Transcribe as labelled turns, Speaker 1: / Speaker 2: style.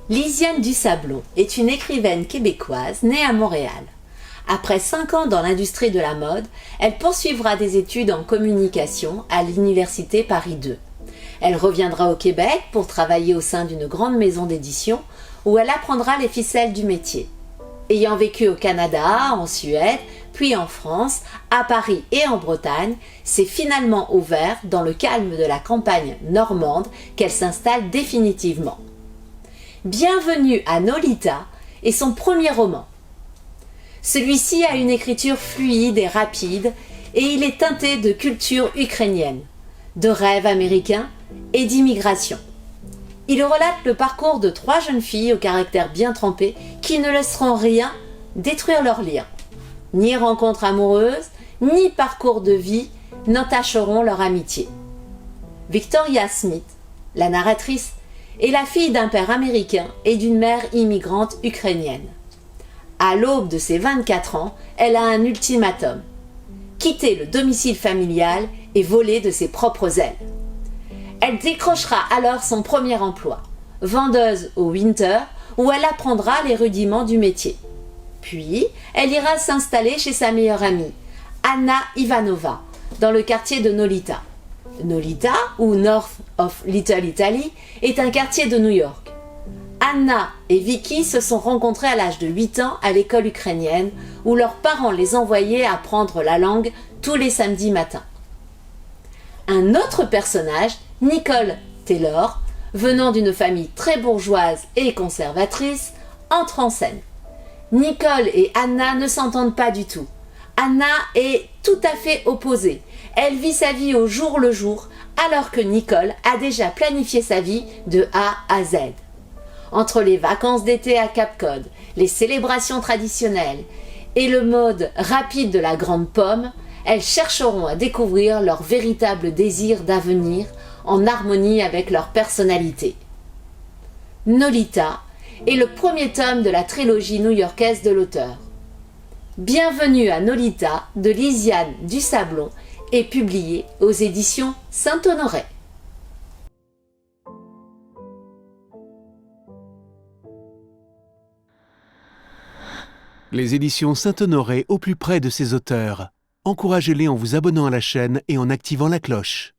Speaker 1: Lisiane Dusablon est une écrivaine québécoise née à Montréal. Après 5 ans dans l'industrie de la mode, elle poursuivra des études en communication à l'Université Paris 2. Elle reviendra au Québec pour travailler au sein d'une grande maison d'édition où elle apprendra les ficelles du métier. Ayant vécu au Canada, en Suède, puis en France, à Paris et en Bretagne, c'est finalement au Vert, dans le calme de la campagne normande, qu'elle s'installe définitivement. Bienvenue à Nolita est son premier roman. Celui-ci a une écriture fluide et rapide et il est teinté de culture ukrainienne, de rêves américains et d'immigration. Il relate le parcours de 3 jeunes filles au caractère bien trempé qui ne laisseront rien détruire leurs liens. Ni rencontres amoureuses, ni parcours de vie n'entacheront leur amitié. Victoria Smith, la narratrice, est la fille d'un père américain et d'une mère immigrante ukrainienne. À l'aube de ses 24 ans, elle a un ultimatum: quitter le domicile familial et voler de ses propres ailes. Elle décrochera alors son premier emploi, vendeuse au Winter, où elle apprendra les rudiments du métier. Puis, elle ira s'installer chez sa meilleure amie, Anna Ivanova, dans le quartier de Nolita. Nolita, ou North of Little Italy, est un quartier de New York. Anna et Vicky se sont rencontrées à l'âge de 8 ans à l'école ukrainienne, où leurs parents les envoyaient apprendre la langue tous les samedis matins. Un autre personnage, Nicole Taylor, venant d'une famille très bourgeoise et conservatrice, entre en scène. Nicole et Anna ne s'entendent pas du tout. Anna est tout à fait opposée. Elle vit sa vie au jour le jour, alors que Nicole a déjà planifié sa vie de A à Z. Entre les vacances d'été à Cap Cod, les célébrations traditionnelles et le mode rapide de la grande pomme, elles chercheront à découvrir leur véritable désir d'avenir en harmonie avec leur personnalité. Nolita est le premier tome de la trilogie new-yorkaise de l'auteur. Bienvenue à Nolita de Lisiane Dusablon est publié aux éditions Saint-Honoré.
Speaker 2: Les éditions Saint-Honoré au plus près de ses auteurs. Encouragez-les en vous abonnant à la chaîne et en activant la cloche.